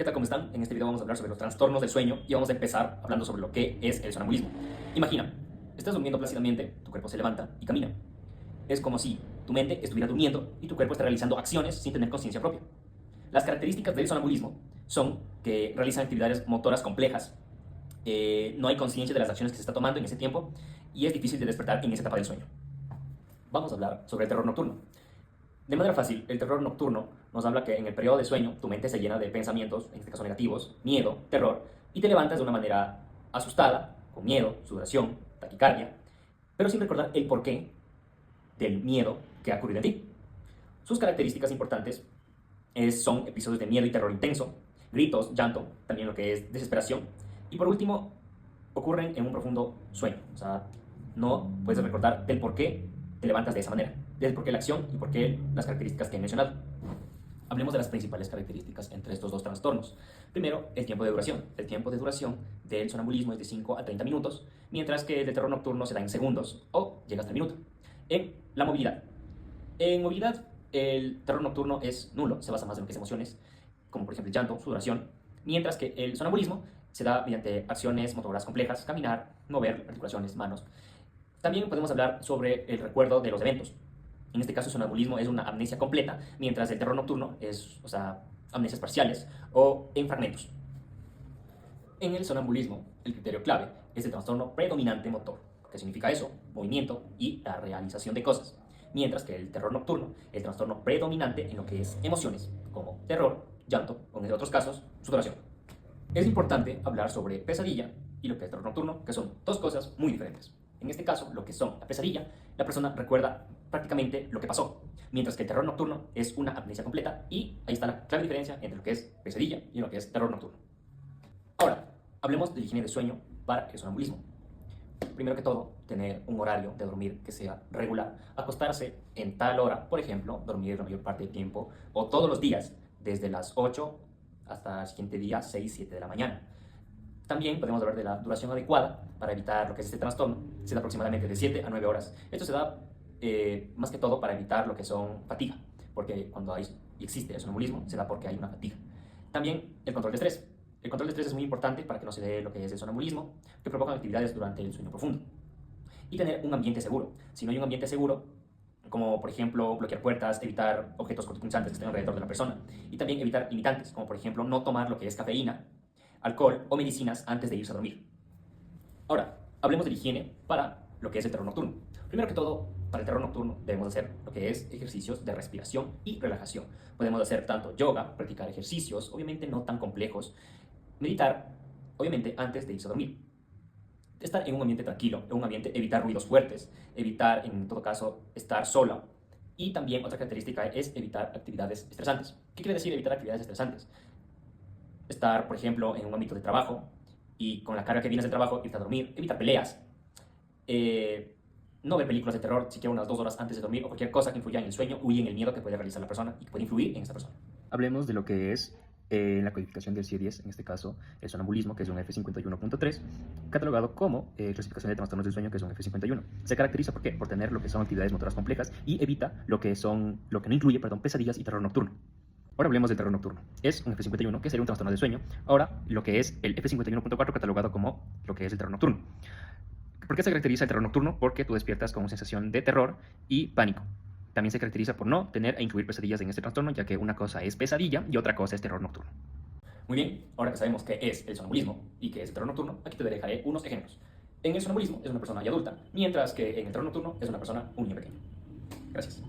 ¿Qué tal? ¿Cómo están? En este video vamos a hablar sobre los trastornos del sueño y vamos a empezar hablando sobre lo que es el sonambulismo. Imagina, estás durmiendo plácidamente, tu cuerpo se levanta y camina. Es como si tu mente estuviera durmiendo y tu cuerpo está realizando acciones sin tener conciencia propia. Las características del sonambulismo son que realizan actividades motoras complejas, no hay conciencia de las acciones que se está tomando en ese tiempo y es difícil de despertar en esa etapa del sueño. Vamos a hablar sobre el terror nocturno. De manera fácil, el terror nocturno nos habla que en el periodo de sueño tu mente se llena de pensamientos, en este caso negativos, miedo, terror, y te levantas de una manera asustada, con miedo, sudoración, taquicardia, pero sin recordar el porqué del miedo que ha ocurrido en ti. Sus características importantes son episodios de miedo y terror intenso, gritos, llanto, también lo que es desesperación, y por último, ocurren en un profundo sueño. O sea, no puedes recordar del por qué te levantas de esa manera, del por qué la acción y por qué las características que he mencionado. Hablemos de las principales características entre estos dos trastornos. Primero, el tiempo de duración. El tiempo de duración del sonambulismo es de 5 a 30 minutos, mientras que el de terror nocturno se da en segundos o llega hasta el minuto. En la movilidad. En movilidad, el terror nocturno es nulo, se basa más en lo que es emociones, como por ejemplo el llanto, sudoración, mientras que el sonambulismo se da mediante acciones motoras complejas, caminar, mover articulaciones, manos. También podemos hablar sobre el recuerdo de los eventos. En este caso, el sonambulismo es una amnesia completa, mientras el terror nocturno es, amnesias parciales o en fragmentos. En el sonambulismo, el criterio clave es el trastorno predominante motor. ¿Qué significa eso? Movimiento y la realización de cosas. Mientras que el terror nocturno es el trastorno predominante en lo que es emociones, como terror, llanto o en otros casos, sudoración. Es importante hablar sobre pesadilla y lo que es terror nocturno, que son dos cosas muy diferentes. En este caso, lo que son la pesadilla, la persona recuerda prácticamente lo que pasó, mientras que el terror nocturno es una amnesia completa y ahí está la clave diferencia entre lo que es pesadilla y lo que es terror nocturno. Ahora, hablemos de la higiene de sueño para el sonambulismo. Primero que todo, tener un horario de dormir que sea regular, acostarse en tal hora, por ejemplo, dormir la mayor parte del tiempo o todos los días, desde las 8 hasta el siguiente día, 6, 7 de la mañana. También podemos hablar de la duración adecuada para evitar lo que es este trastorno. Se da aproximadamente de 7 a 9 horas. Esto se da más que todo para evitar lo que son fatiga, porque cuando existe el sonambulismo se da porque hay una fatiga. También el control de estrés. El control de estrés es muy importante para que no se dé lo que es el sonambulismo, que provocan actividades durante el sueño profundo. Y tener un ambiente seguro. Si no hay un ambiente seguro, como por ejemplo bloquear puertas, evitar objetos cortopunzantes que estén alrededor de la persona. Y también evitar limitantes, como por ejemplo no tomar lo que es cafeína, alcohol o medicinas antes de irse a dormir. Ahora, hablemos de la higiene para lo que es el terror nocturno. Primero que todo, para el terror nocturno debemos hacer lo que es ejercicios de respiración y relajación. Podemos hacer tanto yoga, practicar ejercicios, obviamente no tan complejos, meditar, obviamente antes de irse a dormir. Estar en un ambiente tranquilo, en un ambiente, evitar ruidos fuertes, evitar en todo caso estar sola. Y también otra característica es evitar actividades estresantes. ¿Qué quiere decir evitar actividades estresantes? Estar, por ejemplo, en un ámbito de trabajo y con la carga que vienes del trabajo, irte a dormir, evitar peleas, no ver películas de terror siquiera unas 2 horas antes de dormir o cualquier cosa que influya en el sueño o en el miedo que puede realizar la persona y que puede influir en esta persona. Hablemos de lo que es la codificación del CIE-10, en este caso el sonambulismo, que es un F51.3, catalogado como clasificación de trastornos del sueño, que es un F51. Se caracteriza ¿por qué? Por tener lo que son actividades motoras complejas y evita lo que no incluye, pesadillas y terror nocturno. Ahora hablemos del terror nocturno. Es un F51, que sería un trastorno del sueño. Ahora, lo que es el F51.4, catalogado como lo que es el terror nocturno. ¿Por qué se caracteriza el terror nocturno? Porque tú despiertas con una sensación de terror y pánico. También se caracteriza por no tener e incluir pesadillas en este trastorno, ya que una cosa es pesadilla y otra cosa es terror nocturno. Muy bien, ahora que sabemos qué es el sonambulismo y qué es el terror nocturno, aquí te dejaré unos ejemplos. En el sonambulismo es una persona ya adulta, mientras que en el terror nocturno es una persona, un niño pequeño. Gracias.